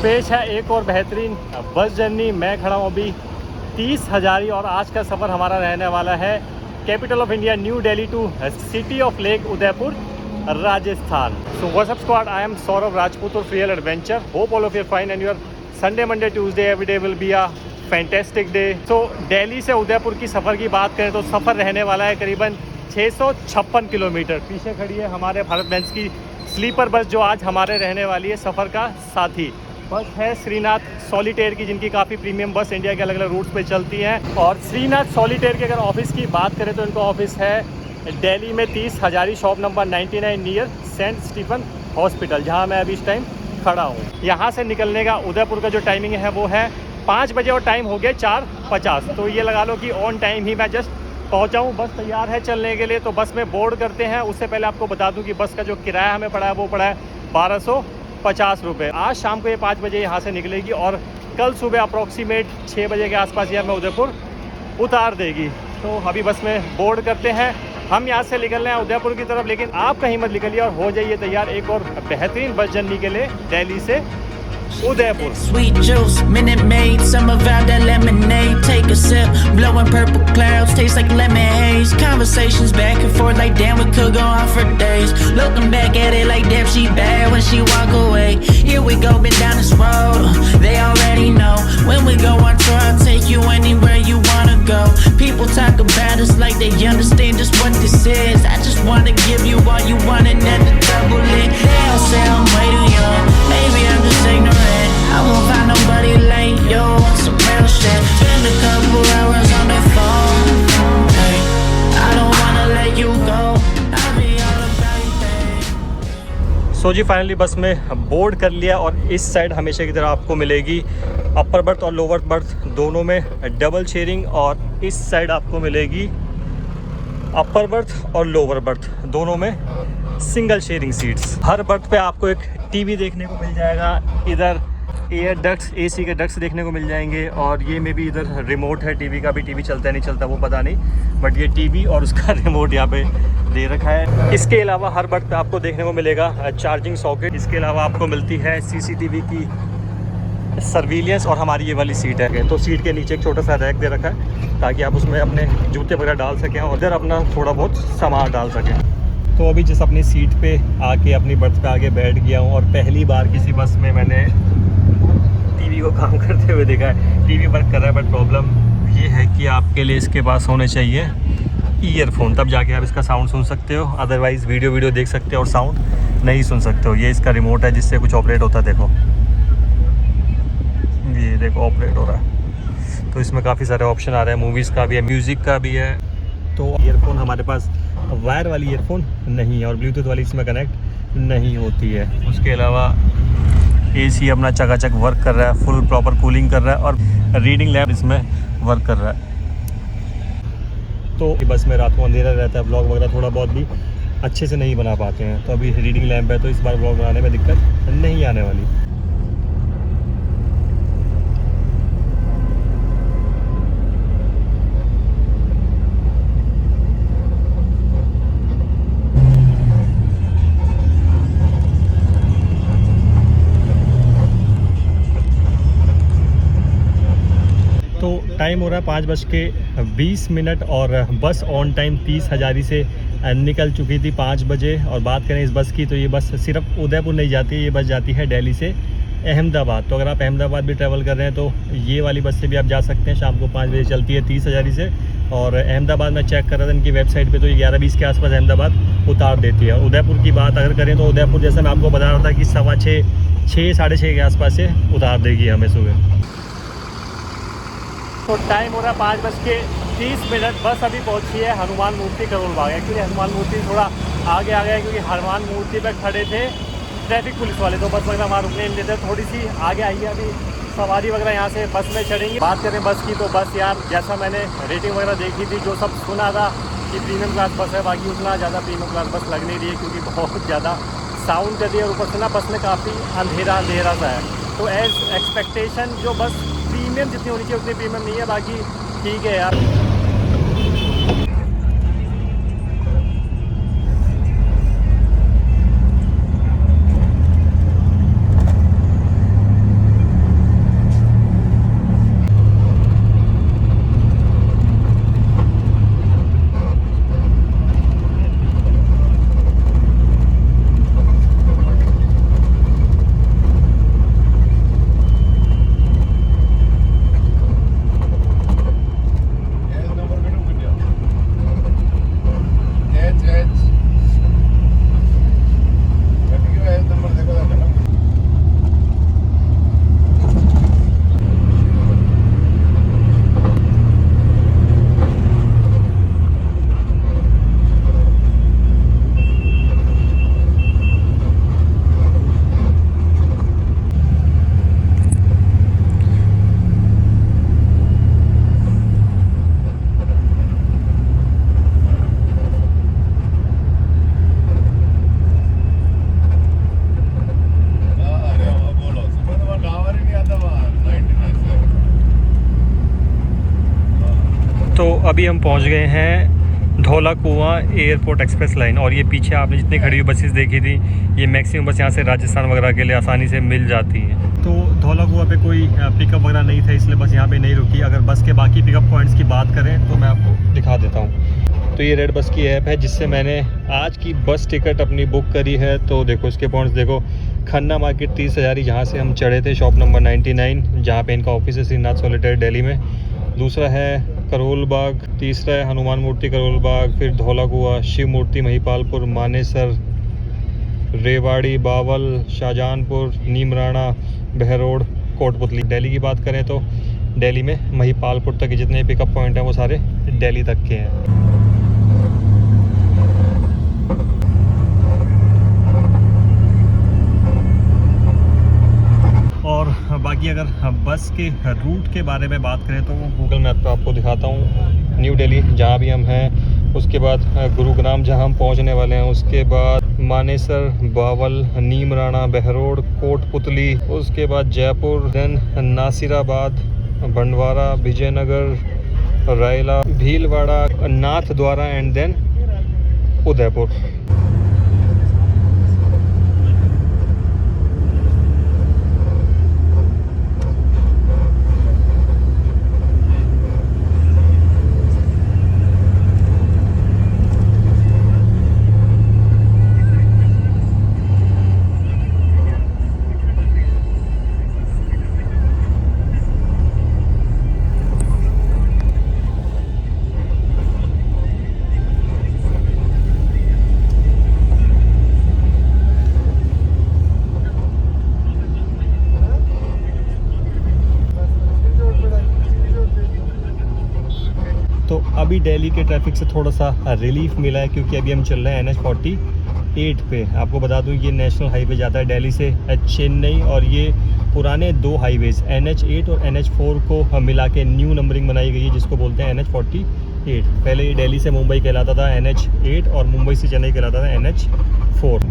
पेश है एक और बेहतरीन बस जर्नी। मैं खड़ा हूँ अभी 30 हजारी और आज का सफ़र हमारा रहने वाला है capital of India New Delhi to city of lake Udaipur Rajasthan. So WhatsApp squad, I am Saurabh Rajput और real adventure. Hope all of you're fine and your Sunday Monday Tuesday every day will be a fantastic day. So Delhi से उदयपुर की सफ़र की बात करें तो सफ़र रहने वाला है करीबन 656 किलोमीटर। पीछे खड़ी है हमारे भारत बेंज की स्लीपर बस जो आज हमारे रहने वाली है सफ़र का साथी। बस है श्रीनाथ सॉलिटेयर की, जिनकी काफ़ी प्रीमियम बस इंडिया के अलग अलग रूट्स पे चलती हैं। और श्रीनाथ सॉलिटेयर के अगर ऑफिस की बात करें तो इनका ऑफिस है दिल्ली में 30 Hazari shop number 99 near Saint Stephen hospital, जहां मैं अभी इस टाइम खड़ा हूं। यहां से निकलने का उदयपुर का जो टाइमिंग है वो है 5 बजे और टाइम हो गया 4:50। तो ये लगा लो कि ऑन टाइम ही मैं जस्ट पहुंचा हूँ। बस तैयार है चलने के लिए, तो बस में बोर्ड करते हैं। उससे पहले आपको बता दूँ कि बस का जो किराया हमें पड़ा है वो पड़ा है 1250 रुपये। आज शाम को ये 5 बजे यहाँ से निकलेगी और कल सुबह अप्रॉक्सीमेट 6 बजे के आसपास ये हमें उदयपुर उतार देगी। तो अभी बस में बोर्ड करते हैं। हम यहाँ से निकल रहे हैं उदयपुर की तरफ, लेकिन आप कहीं मत निकलिए और हो जाइए तैयार एक और बेहतरीन बस जर्नी के लिए दिल्ली से Udaipur. Sweet juice, Minute Maid, summer vibe that lemonade. Take a sip, blowing purple clouds, taste like lemon haze. Conversations back and forth like damn, we could go on for days. Looking back at it like damn, she bad when she walk away. Here we go, been down this road, they already know. When we go on tour, I'll take you anywhere you wanna go. People talk about us like they understand just what this is. I just wanna give you all you want and then the double it. They all say I'm way too young, maybe I'm just ignorant. I won't find nobody like you on some real shit. Spend a couple hours on the phone, hey. I don't wanna let you go, I'll be all about you, babe. So ji finally bus में board कर लिया और इस side हमेशा की तरह आपको मिलेगी अपर बर्थ और लोअर बर्थ दोनों में डबल शेयरिंग, और इस साइड आपको मिलेगी अपर बर्थ और लोअर बर्थ दोनों में सिंगल शेयरिंग सीट्स। हर बर्थ पे आपको एक टीवी देखने को मिल जाएगा, इधर एयर डक्ट्स एसी के डक्ट्स देखने को मिल जाएंगे, और ये में भी इधर रिमोट है टीवी का भी। टीवी चलता है नहीं चलता वो पता नहीं, बट ये टीवी और उसका रिमोट यहाँ पे दे रखा है। इसके अलावा हर बर्थ पे आपको देखने को मिलेगा चार्जिंग सॉकेट। इसके अलावा आपको मिलती है सीसीटीवी की सर्विलियंस, और हमारी ये वाली सीट है तो सीट के नीचे एक छोटा सा रैक दे रखा है ताकि आप उसमें अपने जूते वगैरह डाल सकें और इधर अपना थोड़ा बहुत सामान डाल सकें। तो अभी जिस अपनी सीट पे आके अपनी बर्थ पे आके बैठ गया हूँ, और पहली बार किसी बस में मैंने टीवी को काम करते हुए देखा है। टीवी वर्क कर रहा है, बट प्रॉब्लम ये है कि आपके लिए इसके पास होने चाहिए ईयरफोन, तब जाके आप इसका साउंड सुन सकते हो। अदरवाइज़ वीडियो देख सकते हो और साउंड नहीं सुन सकते हो। ये इसका रिमोट है जिससे कुछ ऑपरेट होता है, देखो ये देखो ऑपरेट हो रहा है। तो इसमें काफ़ी सारे ऑप्शन आ रहे हैं, मूवीज़ का भी है, म्यूज़िक का भी है। तो ईयरफोन हमारे पास वायर वाली ईयरफोन नहीं है और ब्लूटूथ वाली इसमें कनेक्ट नहीं होती है। उसके अलावा एसी अपना चकाचक वर्क कर रहा है, फुल प्रॉपर कूलिंग कर रहा है, और रीडिंग लैम्प इसमें वर्क कर रहा है। तो बस में रात को अंधेरा रहता है, ब्लॉग वगैरह थोड़ा बहुत भी अच्छे से नहीं बना पाते हैं। तो अभी रीडिंग लैम्प है तो इस बार ब्लॉग बनाने में दिक्कत नहीं आने वाली। तो टाइम हो रहा है 5:20 और बस ऑन टाइम 30 हजारी से निकल चुकी थी 5 बजे। और बात करें इस बस की तो ये बस सिर्फ उदयपुर नहीं जाती है, ये बस जाती है दिल्ली से अहमदाबाद। तो अगर आप अहमदाबाद भी ट्रैवल कर रहे हैं तो ये वाली बस से भी आप जा सकते हैं। शाम को 5 बजे चलती है 30 हजारी से, और अहमदाबाद में चेक कर रहा था इनकी वेबसाइट पे तो ये 11:20 के आसपास अहमदाबाद उतार देती है। और उदयपुर की बात अगर करें तो उदयपुर जैसे मैं आपको बता रहा था कि 6:15 साढ़े 6 के आसपास से उतार देगी हमें सुबह। तो टाइम हो रहा है 5:30। बस अभी पहुंची है हनुमान मूर्ति करोल बाग। एक्चुअली हनुमान मूर्ति थोड़ा आगे आ गया है क्योंकि हनुमान मूर्ति पर खड़े थे ट्रैफिक पुलिस वाले, तो बस वगैरह वहाँ रुकने नहीं देते। थोड़ी सी आगे आई है, अभी सवारी वगैरह यहाँ से बस में चढ़ेंगे। बात करें बस की तो बस यार जैसा मैंने रेटिंग वगैरह देखी थी, जो सब सुना था कि प्रीमियम क्लास बस है, बाकी उतना ज़्यादा प्रीमियम क्लास बस लग नहीं रही है क्योंकि बहुत ज़्यादा साउंड कर रही है। और ऊपर से ना बस में काफ़ी अंधेरा सा है। तो एज एक्सपेक्टेशन जो बस प्रीमियम जितनी होनी चाहिए उतनी प्रीमियम नहीं है, बाकी ठीक है यार। अभी हम पहुंच गए हैं धौला कुआं एयरपोर्ट एक्सप्रेस लाइन, और ये पीछे आपने जितनी खड़ी हुई बसेस देखी थी, ये मैक्सिमम बस यहाँ से राजस्थान वगैरह के लिए आसानी से मिल जाती हैं। तो धौला कुआं पे कोई पिकअप वगैरह नहीं था, इसलिए बस यहाँ पे नहीं रुकी। अगर बस के बाकी पिकअप पॉइंट्स की बात करें तो मैं आपको दिखा देता हूँ। तो ये रेड बस की ऐप है जिससे मैंने आज की बस टिकट अपनी बुक करी है। तो देखो इसके पॉइंट्स देखो, खन्ना मार्केट 30 हज़ारी जहाँ से हम चढ़े थे, शॉप नंबर 99 जहाँ पे इनका ऑफिस है श्रीनाथ सॉलिटेयर दिल्ली में। दूसरा है करोल बाग, तीसरा है हनुमान मूर्ति करोल बाग, फिर धौला कुआं, शिव मूर्ति महिपालपुर, मानेसर, रेवाड़ी, बावल, शाहजहानपुर, नीमराणा, बहरोड, कोटपुतली। दिल्ली की बात करें तो दिल्ली में महिपालपुर तक के जितने पिकअप पॉइंट हैं वो सारे दिल्ली तक के हैं। और बाकी अगर बस के रूट के बारे में बात करें तो वो गूगल मैप पे आपको दिखाता हूँ। न्यू दिल्ली जहाँ भी हम हैं, उसके बाद गुरुग्राम जहाँ हम पहुँचने वाले हैं, उसके बाद मानेसर, बावल, नीमराणा, बहरोड, कोटपुतली, उसके बाद जयपुर, देन नासिराबाद, बंडवारा, विजयनगर, रायला, भीलवाड़ा, नाथ द्वारा एंड देन उदयपुर। तो अभी दिल्ली के ट्रैफिक से थोड़ा सा रिलीफ मिला है, क्योंकि अभी हम चल रहे हैं NH-48 पे। आपको बता दूं ये नेशनल हाईवे जाता है दिल्ली से चेन्नई, और ये पुराने दो हाईवेज़ NH-8 और NH-4 को मिला के न्यू नंबरिंग बनाई गई है, जिसको बोलते हैं NH-48। पहले ये दिल्ली से मुंबई कहलाता था NH-8 और मुंबई से चेन्नई कहलाता था NH-4।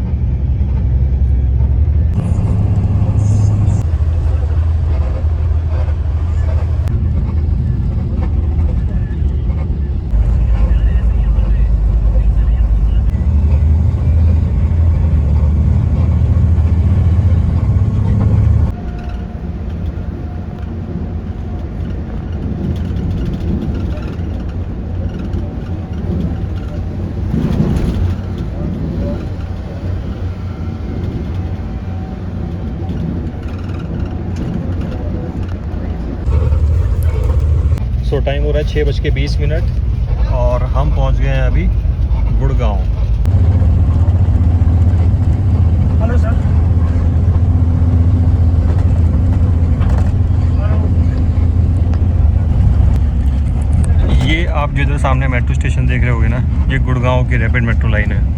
सो टाइम हो रहा है 6:20 और हम पहुंच गए हैं अभी गुड़गांव। Hello sir. ये आप जो इधर सामने मेट्रो स्टेशन देख रहे होगे ना, ये गुड़गांव की रैपिड मेट्रो लाइन है।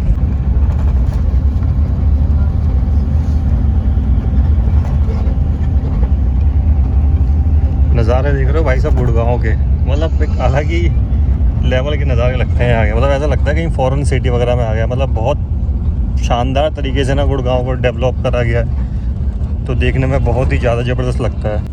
नज़ारे देख रहे हो भाई साहब गुड़गांव के, मतलब एक अलग ही लेवल के नज़ारे लगते हैं आगे। मतलब ऐसा लगता है कहीं फॉरेन सिटी वगैरह में आ गया। मतलब बहुत शानदार तरीके से ना गुड़गांव को डेवलप करा गया है, तो देखने में बहुत ही ज़्यादा ज़बरदस्त लगता है।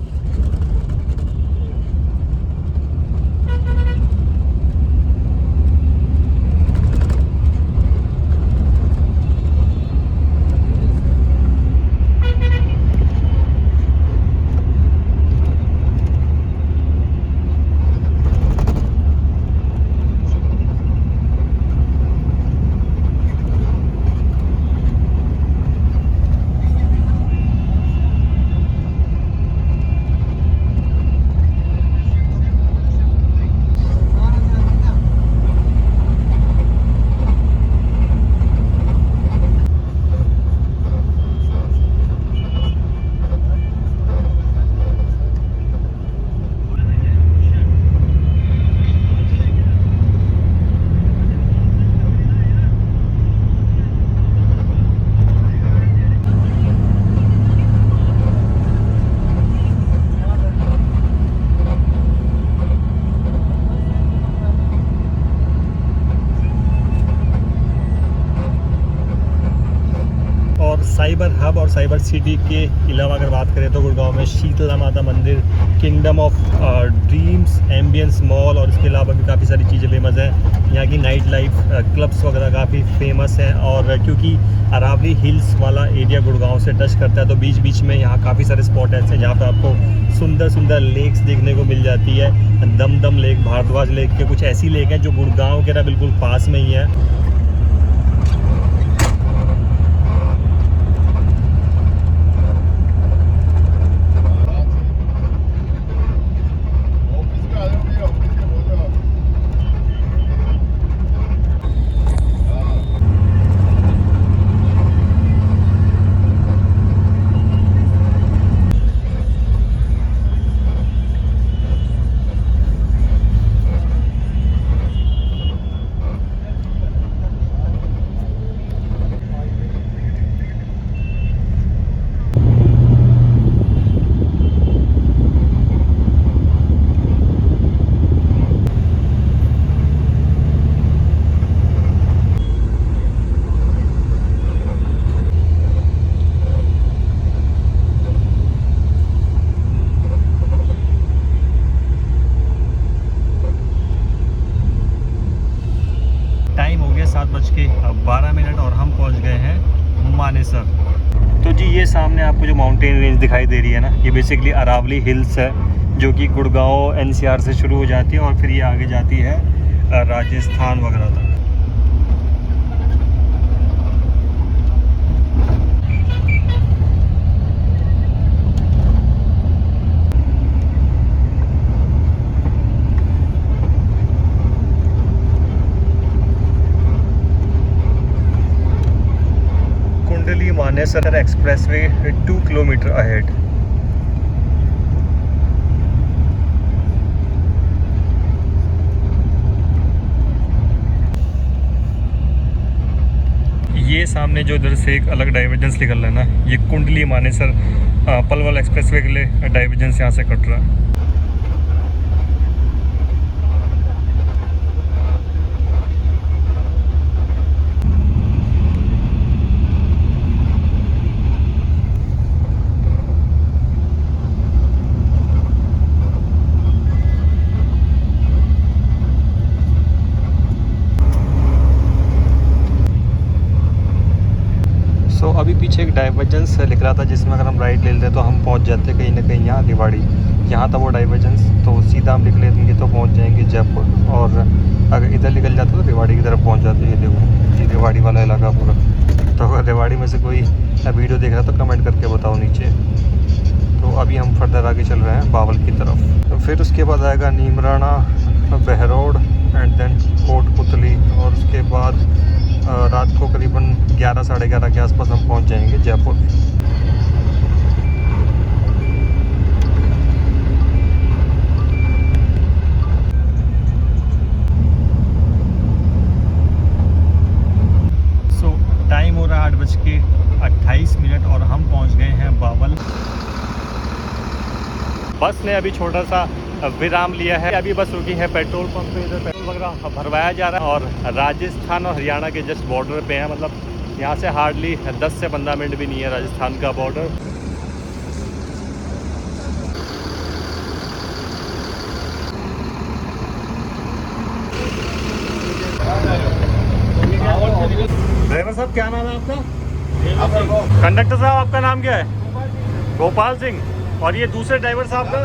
साइबर हब और साइबर सिटी के अलावा अगर बात करें तो गुड़गांव में शीतला माता मंदिर, kingdom of dreams, ambience mall और इसके अलावा भी काफ़ी सारी चीज़ें फेमस हैं। यहाँ की नाइट लाइफ, क्लब्स वगैरह काफ़ी फेमस हैं। और क्योंकि अरावली हिल्स वाला एरिया गुड़गांव से टच करता है तो बीच बीच में यहाँ काफ़ी सारे स्पॉट ऐसे हैं जहाँ पर आपको सुंदर सुंदर लेक्स देखने को मिल जाती है। दमदम लेक, भारद्वाज लेक के कुछ ऐसी लेक हैं जो गुड़गांव के ना बिल्कुल पास में ही है। टाइम हो गया 7:12 और हम पहुंच गए हैं मानेसर। तो जी ये सामने आपको जो माउंटेन रेंज दिखाई दे रही है ना, ये बेसिकली अरावली हिल्स है जो कि गुड़गांव एनसीआर से शुरू हो जाती है और फिर ये आगे जाती है राजस्थान वगैरह तक। Manesar expressway 2 kilometre ahead. ये सामने जो इधर से एक अलग डाइवर्जेंस निकल रहा है ना, ये कुंडली मानेसर पलवल एक्सप्रेसवे के लिए डाइवर्जेंस यहाँ से कट रहा है। अभी पीछे एक डाइवर्जेंस लिख रहा था जिसमें अगर हम राइट ले लेते तो हम पहुंच जाते कहीं ना कहीं यहाँ रेवाड़ी। यहाँ था वो डाइवर्जेंस, तो सीधा हम निकले लेंगे तो पहुंच जाएंगे जयपुर। और अगर इधर निकल जाते तो रेवाड़ी की तरफ पहुंच जाते। ये देखो ये रेवाड़ी वाला इलाका पूरा। तो अगर रेवाड़ी में से कोई वीडियो देख रहा है तो कमेंट करके बताओ नीचे। तो अभी हम फर्दर आगे चल रहे हैं बावल की तरफ। तो फिर उसके बाद आएगा नीमराना, बहरोड एंड देन कोटपुतली और उसके बाद रात को करीबन 11 साढ़े 11 के आसपास हम पहुंच जाएंगे जयपुर। टाइम हो रहा है 8:28 और हम पहुंच गए हैं बावल। बस ने अभी छोटा सा विराम लिया है। अभी बस रुकी है पेट्रोल पंप पे, इधर पेट्रोल वगैरह भरवाया जा रहा है और राजस्थान और हरियाणा के जस्ट बॉर्डर पे है। मतलब यहाँ से हार्डली 10 से 15 मिनट भी नहीं है राजस्थान का बॉर्डर। ड्राइवर साहब क्या नाम है आपका? कंडक्टर साहब आपका नाम क्या है? गोपाल सिंह। और ये दूसरे ड्राइवर साहब का?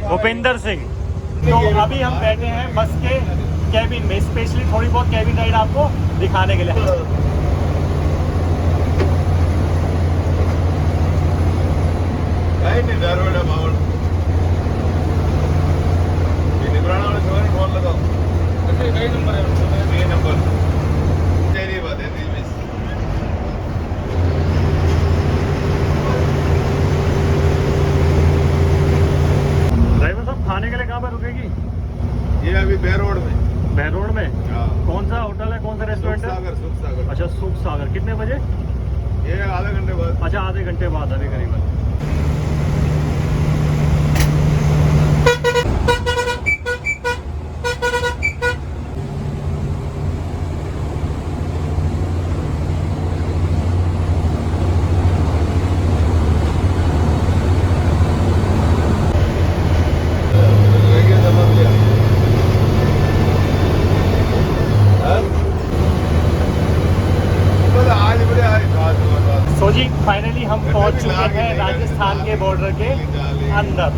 भूपेंद्र सिंह। तो अभी हम बैठे हैं बस के कैबिन में, स्पेशली थोड़ी बहुत कैबिन राइड आपको दिखाने के लिए। खाने के लिए कहाँ पर रुकेगी? ये अभी बेरोड में। बेरोड में? हाँ। कौन सा होटल है, कौन सा रेस्टोरेंट है? सुख सागर। अच्छा सुख सागर। कितने बजे? ये आधे घंटे बाद। अच्छा आधे घंटे बाद अभी करीबन। जी फाइनली हम पहुंच चुके हैं राजस्थान के बॉर्डर के अंदर।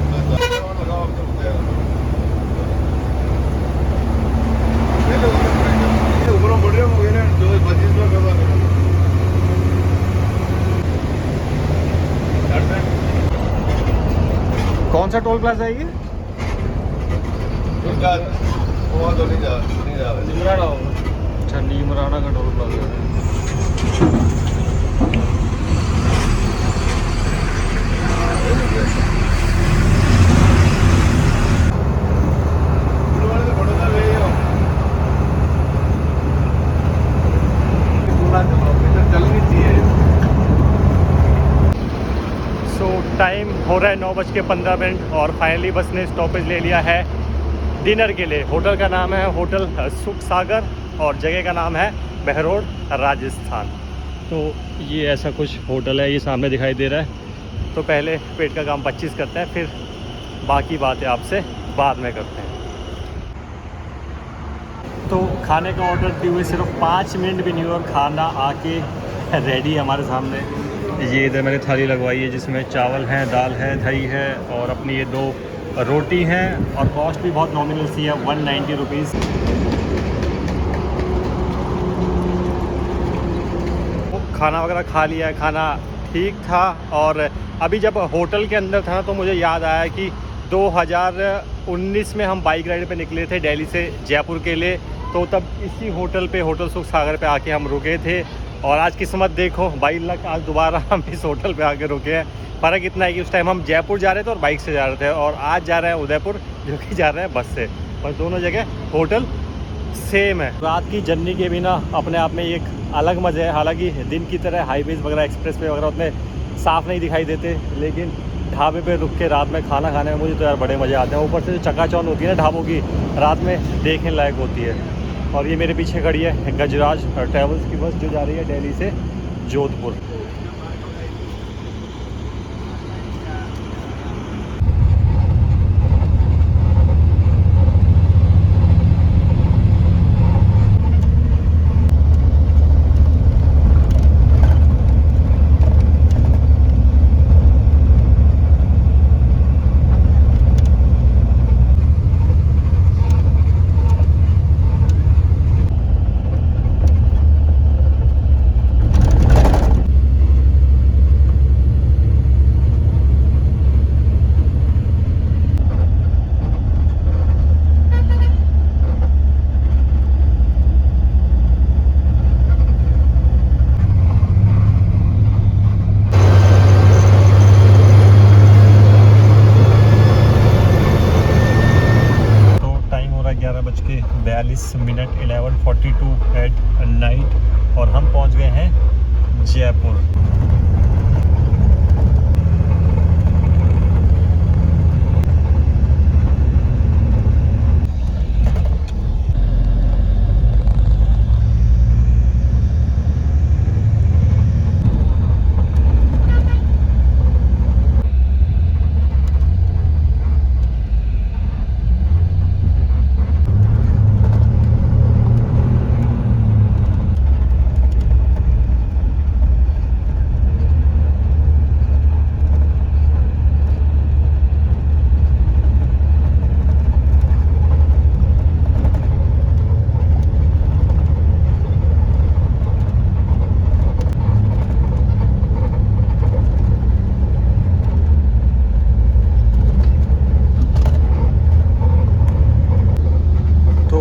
कौन सा टोल प्लाजा है ये? अच्छा, नीमराना का टोल प्लाजा है। टाइम हो रहा है 9:15 और फाइनली बस ने स्टॉपेज ले लिया है डिनर के लिए। होटल का नाम है होटल सुख सागर और जगह का नाम है बहरोड राजस्थान। तो ये ऐसा कुछ होटल है, ये सामने दिखाई दे रहा है। तो पहले पेट का काम 25 करते हैं, फिर बाकी बातें आपसे बाद में करते हैं। तो खाने का ऑर्डर दिए हुए सिर्फ 5 मिनट भी नहीं हुआ और खाना आके रेडी है हमारे सामने। ये इधर मैंने थाली लगवाई है जिसमें चावल हैं, दाल है, दही है और अपनी ये 2 रोटी हैं और कॉस्ट भी बहुत नॉमिनल सी है, 190 रुपीज़। खाना वगैरह खा लिया है, खाना ठीक था। और अभी जब होटल के अंदर था तो मुझे याद आया कि 2019 में हम बाइक राइड पे निकले थे दिल्ली से जयपुर के लिए। तो तब इसी होटल पे, होटल सुख सागर पे आके हम रुके थे। और आज किस्मत देखो, 22 लाख आज दोबारा हम इस होटल पे आके रुके हैं। फ़र्क इतना है कि उस टाइम हम जयपुर जा रहे थे और बाइक से जा रहे थे, और आज जा रहे हैं उदयपुर, जो कि जा रहे हैं बस से। पर दोनों जगह होटल सेम है। रात की जर्नी के भी ना अपने आप में एक अलग मज़े है। हालांकि दिन की तरह हाईवेज़ वगैरह, एक्सप्रेस वे वगैरह उतने साफ़ नहीं दिखाई देते, लेकिन ढाबे पे रुक के रात में खाना खाने में मुझे तो यार बड़े मज़े आते हैं। ऊपर से जो चकाचौंध होती है ना ढाबों की, रात में देखने लायक होती है। और ये मेरे पीछे खड़ी है गजराज ट्रैवल्स की बस, जो जा रही है दिल्ली से जोधपुर। मिनट 11:42 एट नाइट और हम पहुंच गए हैं जयपुर।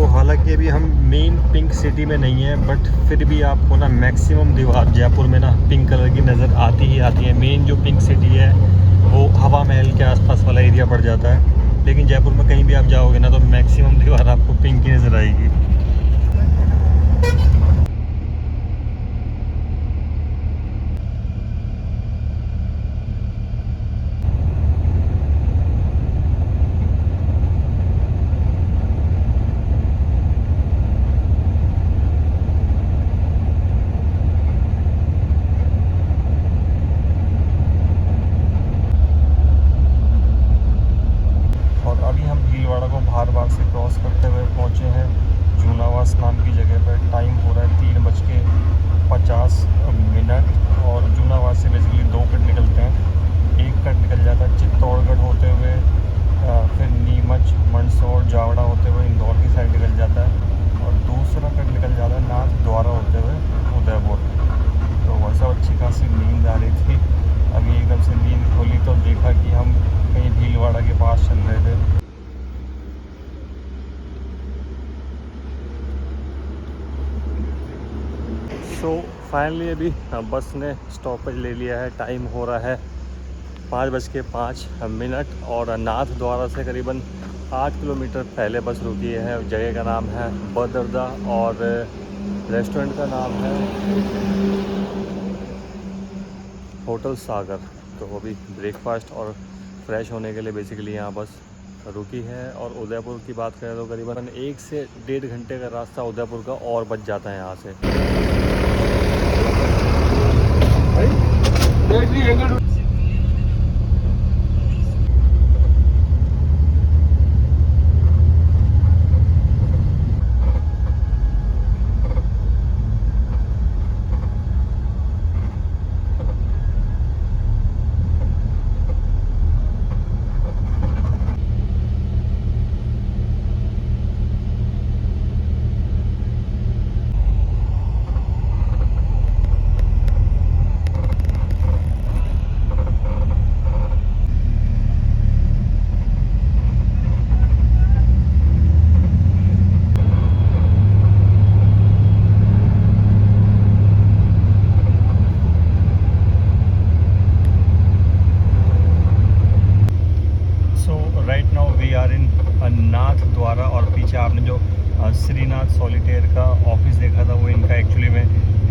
हालांकि अभी हम मेन पिंक सिटी में नहीं है, बट फिर भी आपको ना मैक्सिमम दीवार जयपुर में ना पिंक कलर की नज़र आती ही आती है। मेन जो पिंक सिटी है वो हवा महल के आसपास वाला एरिया पड़ जाता है, लेकिन जयपुर में कहीं भी आप जाओगे ना तो मैक्सिमम दीवार आपको पिंक की नज़र आएगी। बार से क्रॉस करते हुए पहुँचे हैं जूनावास नाम की जगह पर। टाइम हो सो फाइनली अभी बस ने स्टॉपेज ले लिया है। टाइम हो रहा है 5:05 और नाथ द्वारा से करीबन 8 किलोमीटर पहले बस रुकी है। जगह का नाम है बदरदा और रेस्टोरेंट का नाम है होटल सागर। तो अभी ब्रेकफास्ट और फ्रेश होने के लिए बेसिकली यहाँ बस रुकी है। और उदयपुर की बात करें तो करीबन 1 से 1.5 घंटे का रास्ता उदयपुर का और बच जाता है यहाँ से। Right now we are in Nathdwara और पीछे आपने जो श्रीनाथ सॉलिटेयर का ऑफिस देखा था वो इनका एक्चुअली में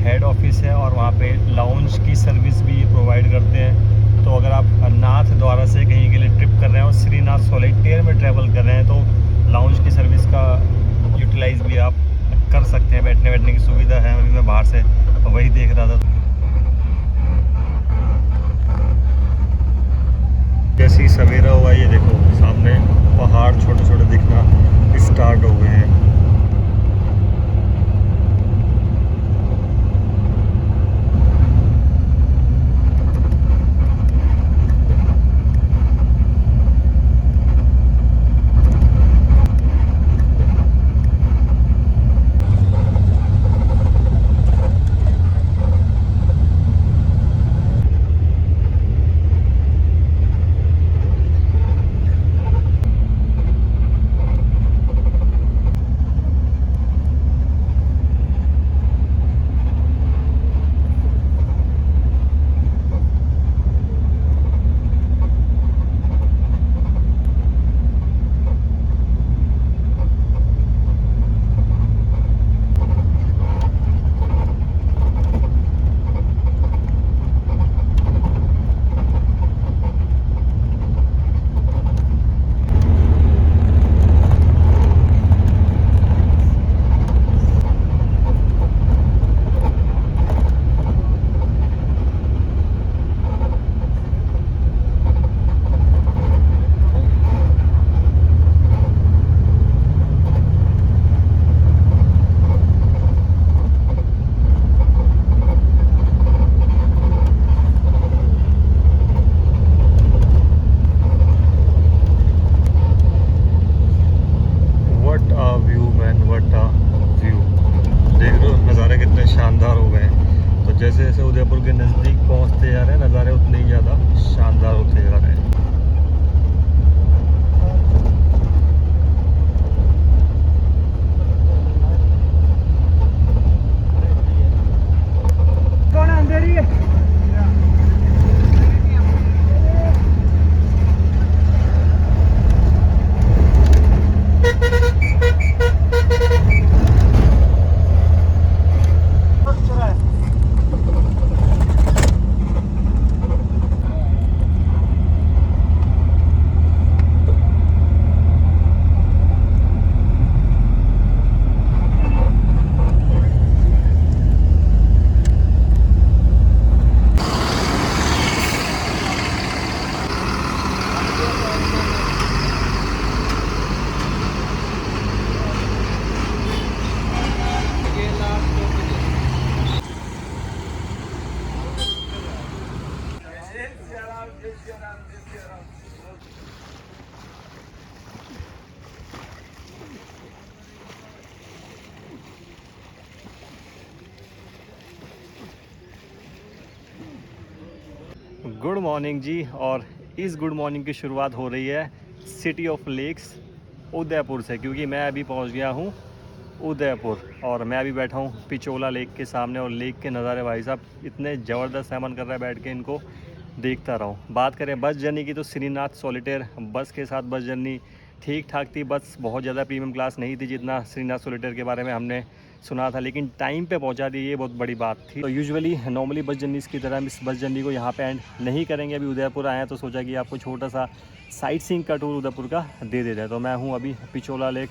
हेड ऑफिस है और वहाँ पे लाउंज की सर्विस भी प्रोवाइड करते हैं। तो अगर आप नाथ द्वारा से कहीं के लिए ट्रिप कर रहे हैं और श्रीनाथ सॉलिटेयर में ट्रैवल कर रहे हैं तो लाउंज की सर्विस का यूटिलाइज़ भी आप कर सकते हैं। बैठने की सुविधा है। अभी मैं बाहर से वही देख रहा था। जैसे ही सवेरा हुआ ये देखो सामने पहाड़ छोटे छोटे दिखना स्टार्ट हो गए हैं। जैसे जैसे उदयपुर के नज़दीक पहुंचते जा रहे हैं नज़ारे उतने ही ज़्यादा शानदार होते जा रहे हैं। गुड मॉर्निंग जी। और इस गुड मॉर्निंग की शुरुआत हो रही है सिटी ऑफ लेक्स उदयपुर से, क्योंकि मैं अभी पहुंच गया हूं उदयपुर। और मैं अभी बैठा हूँ पिचोला लेक के सामने और लेक के नज़ारे भाई साहब इतने ज़बरदस्त है, मन कर रहा है बैठ के इनको देखता रहूँ। बात करें बस जर्नी की तो श्रीनाथ सॉलिटेयर बस के साथ बस जर्नी ठीक ठाक थी, बस बहुत ज़्यादा प्रीमियम क्लास नहीं थी जितना श्रीनाथ सॉलिटेयर के बारे में हमने सुना था, लेकिन टाइम पे पहुंचा दी, ये बहुत बड़ी बात थी। तो यूजुअली नॉर्मली बस जर्नी की तरह हम इस बस जर्नी को यहाँ पे एंड नहीं करेंगे। अभी उदयपुर आए हैं तो सोचा कि आपको छोटा सा साइट सीइंग का टूर उदयपुर का दे देते हैं। तो मैं हूँ अभी Pichola lake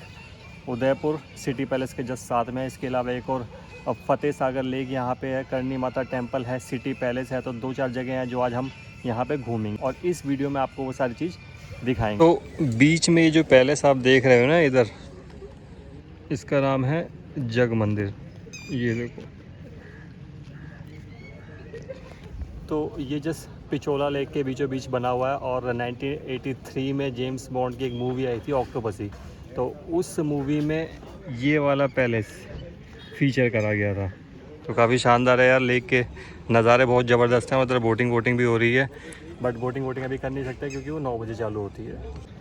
Udaipur, city palace के जस्ट साथ में। इसके अलावा एक और फतेह सागर लेक यहाँ पे है, करणी माता टेम्पल है, सिटी पैलेस है। तो 2-4 जगह हैं जो आज हम यहाँ पे घूमेंगे और इस वीडियो में आपको वो सारी चीज़ दिखाएंगे। तो बीच में ये जो पैलेस आप देख रहे हो ना इधर, इसका नाम है जग मंदिर, ये देखो। तो ये जस्ट पिचोला लेक के बीचों बीच बना हुआ है और 1983 में जेम्स बॉन्ड की एक मूवी आई थी ऑक्टोपसी, तो उस मूवी में ये वाला पैलेस फीचर करा गया था। तो काफ़ी शानदार है यार, लेक के नज़ारे बहुत ज़बरदस्त हैं। मतलब बोटिंग भी हो रही है, बट बोटिंग अभी कर नहीं सकते क्योंकि वो 9 बजे चालू होती है।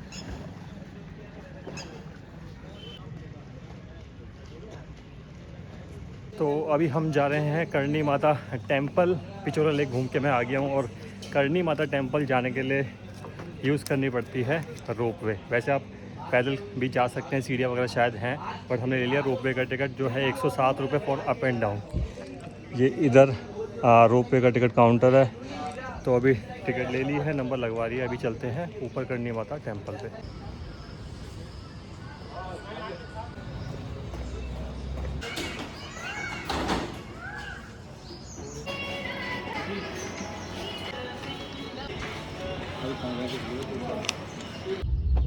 तो अभी हम जा रहे हैं करणी माता टेम्पल। पिचोला लेक घूम के मैं आ गया हूँ और करणी माता टेम्पल जाने के लिए यूज़ करनी पड़ती है रोपवे। वैसे आप पैदल भी जा सकते हैं, सीढ़ियाँ वगैरह शायद हैं, बट हमने ले लिया रोपवे का टिकट जो है 107 रुपये फॉर अप एंड डाउन। ये इधर रोपवे का टिकट काउंटर है, तो अभी टिकट ले ली है, नंबर लगवा रही है। अभी चलते हैं ऊपर करणी माता टेम्पल पे।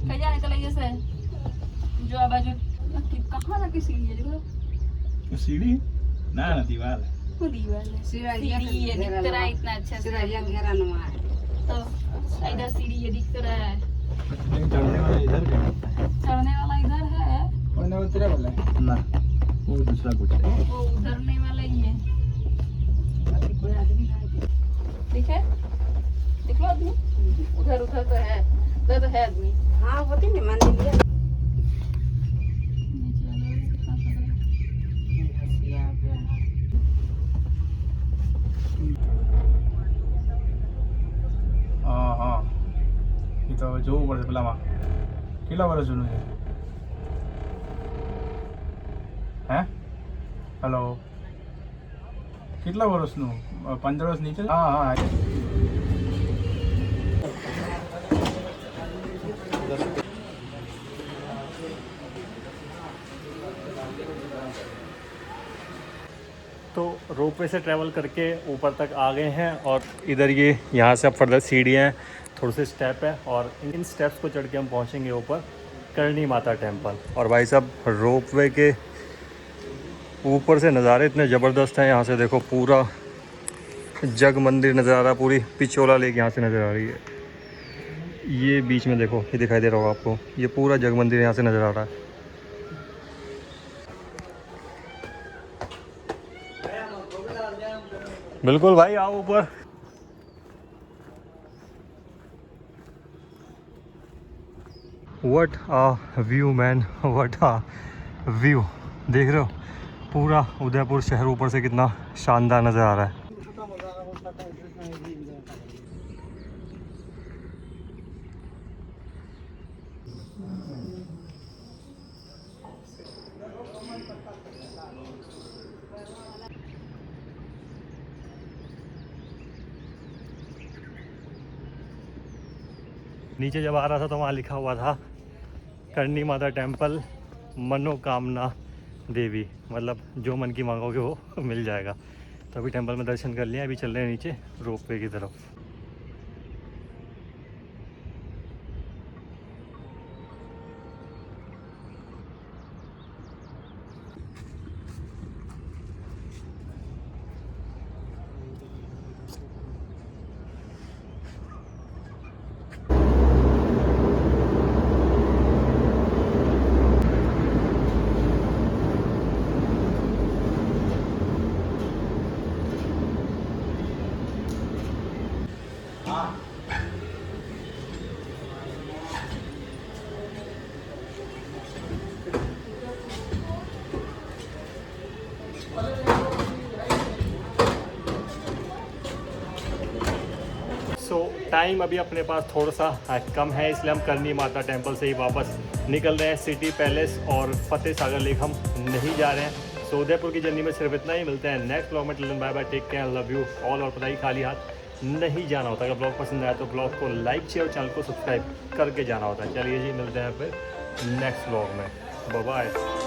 कहीं निकल जैसे जो आवाज कहाँ तक की सीढ़ी है देखो। सीढ़ी ना दीवार है। वो दीवार है, सीढ़ी ये दिख रहा है इतना अच्छा से, घेरा नुमा है। तो इधर सीढ़ी ये दिख रहा है, चढ़ने वाला इधर चढ़ने वाला इधर है, वो उतरे वाला है ना, वो दूसरा कुछ है, वो उतरने वाला ही है। कोई आदमी दिखे दिख लो आदमी, उधर उधर तो है, उधर तो है आदमी। हाँ होती नहीं मंदिर है। हाँ ये तो जो ऊपर से पेलामा કેટલા વર્ષ જૂનું છે હે હેલો કેટલા વર્ષનું 15 વર્ષ નીચે હા હા तो रोपवे से ट्रैवल करके ऊपर तक आ गए हैं और इधर ये यहाँ से अब फर्दर सीढ़ियाँ हैं, थोड़े से स्टेप है और इन स्टेप्स को चढ़ के हम पहुँचेंगे ऊपर करणी माता टेम्पल। और भाई साहब रोपवे के ऊपर से नज़ारे इतने ज़बरदस्त हैं, यहाँ से देखो पूरा जग मंदिर नज़र आ रहा है, पूरी पिचोला लेक यहाँ से नज़र आ रही है। ये बीच में देखो, ये दिखाई दे रहा होगा आपको, ये पूरा जग मंदिर यहाँ से नज़र आ रहा है। बिल्कुल भाई आओ ऊपर। What a view man, what a view. देख रहे हो पूरा उदयपुर शहर ऊपर से कितना शानदार नज़र आ रहा है। नीचे जब आ रहा था तो वहाँ लिखा हुआ था करणी माता टेम्पल मनोकामना देवी, मतलब जो मन की मांगोगे वो मिल जाएगा। तो अभी टेम्पल में दर्शन कर लिया, अभी चल रहे हैं नीचे रोपवे की तरफ। सो टाइम अभी अपने पास थोड़ा सा कम है, इसलिए हम करनी माता टेम्पल से ही वापस निकल रहे हैं। सिटी पैलेस और फतेह सागर लेक हम नहीं जा रहे हैं। सो उदयपुर की जर्नी में सिर्फ इतना ही। मिलते हैं नेक्स्ट ब्लॉग में। Till then bye bye, take care, love you all. और पता ही खाली हाथ नहीं जाना होता। अगर ब्लॉग पसंद आया तो ब्लॉग को लाइक शेयर और चैनल को सब्सक्राइब करके जाना होता है। चलिए जी, मिलते हैं फिर नेक्स्ट ब्लॉग में। Bye bye.